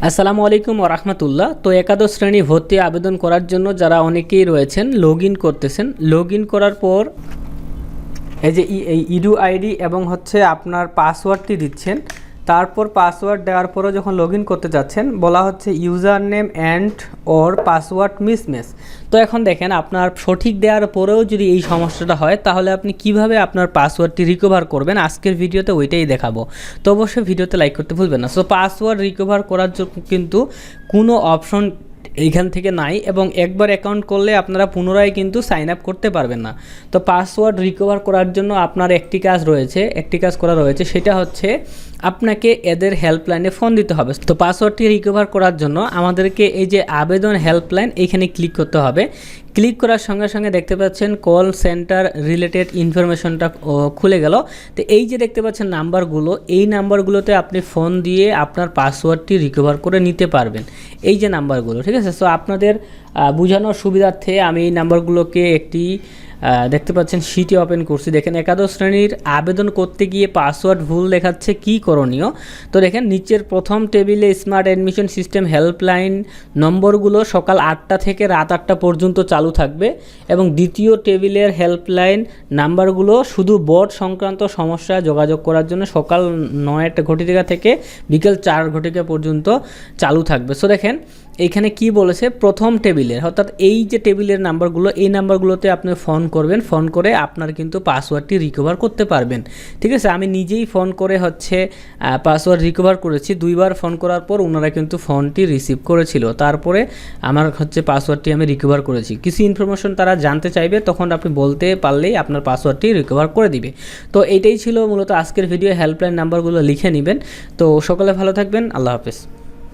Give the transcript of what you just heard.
আসসালামু আলাইকুম ওয়া রাহমাতুল্লাহ। তো একাদশ শ্রেণী ভর্তি আবেদন করার জন্য যারা অনেকেই রয়েছেন লগ ইন করতেছেন, লগ ইন করার পর এই যে এই ইডু আইডি এবং আপনার পাসওয়ার্ডটি দিচ্ছেন। তারপর পাসওয়ার্ড দেওয়ার পরে যখন লগ ইন করতে যাচ্ছেন বলা হচ্ছে user name and or password mismatch. তো এখন দেখেন আপনার সঠিক দেওয়ার পরেও যদি এই সমস্যাটা হয় তাহলে আপনি কিভাবে আপনার পাসওয়ার্ডটি রিকভার করবেন, আজকের ভিডিওতে ওইটাই দেখাবো। তো অবশ্যই ভিডিওতে লাইক করতে ভুলবেন না। সো পাসওয়ার্ড রিকভার করার জন্য কিন্তু কোনো অপশন এইখান থেকে নাই এবং একবার অ্যাকাউন্ট করলে আপনারা পুনরায় কিন্তু সাইন আপ করতে পারবেন না। তো পাসওয়ার্ড রিকভার করার জন্য আপনার একটি কাজ করা রয়েছে, সেটা হচ্ছে আপনাকে এদের হেল্পলাইনে ফোন দিতে হবে। তো পাসওয়ার্ডটি রিকভার করার জন্য আমাদেরকে এই যে আবেদন হেল্পলাইন এইখানে ক্লিক করতে হবে। ক্লিক করার সঙ্গে সঙ্গে দেখতে পাচ্ছেন কল সেন্টার রিলেটেড ইনফরমেশনটা খুলে গেল। তো এই যে দেখতে পাচ্ছেন নাম্বারগুলো, এই নাম্বারগুলোতে আপনি ফোন দিয়ে আপনার পাসওয়ার্ডটি রিকভার করে নিতে পারবেন। এই যে নাম্বারগুলো, ঠিক আছে। সো আপনাদের বোঝানোর সুবিধার্থে আমি এই নাম্বারগুলোকে একটি দেখতে পাচ্ছেন শিটে ওপেন করছি। দেখেন একাদশ শ্রেণীর আবেদন করতে গিয়ে পাসওয়ার্ড ভুল দেখাচ্ছে, কি করণীয়। তো দেখেন নিচের প্রথম টেবিলে স্মার্ট অ্যাডমিশন সিস্টেম হেল্পলাইন নম্বরগুলো সকাল 8টা থেকে রাত 8টা পর্যন্ত চালু থাকবে এবং দ্বিতীয় টেবিলের হেল্পলাইন নাম্বারগুলো শুধু বোর্ড সংক্রান্ত সমস্যায় যোগাযোগ করার জন্য সকাল 9টা ঘটিকা থেকে বিকেল 4 ঘটিকা পর্যন্ত চালু থাকবে। সো দেখেন এইখানে কি বলেছে, প্রথম টেবিলের অর্থাৎ এই যে টেবিলের নাম্বারগুলো, এই নাম্বারগুলোতে আপনি ফোন করবেন, ফোন করে আপনার কিন্তু পাসওয়ার্ডটি রিকভার করতে পারবেন। ঠিক আছে, আমি নিজেই ফোন করে পাসওয়ার্ড রিকভার করেছি। 2বার ফোন করার পর ওনারা কিন্তু ফোনটি রিসিভ করেছিল, তারপরে আমার পাসওয়ার্ডটি আমি রিকভার করেছি। কিছু ইনফরমেশন তারা জানতে চাইবে, তখন আপনি বলতে পারলেই আপনার পাসওয়ার্ডটি রিকভার করে দিবে। তো এইটাই ছিল মূলত আজকের ভিডিও। হেল্পলাইন নাম্বারগুলো লিখে নেবেন। তো সকলে ভালো থাকবেন, আল্লাহ হাফেজ।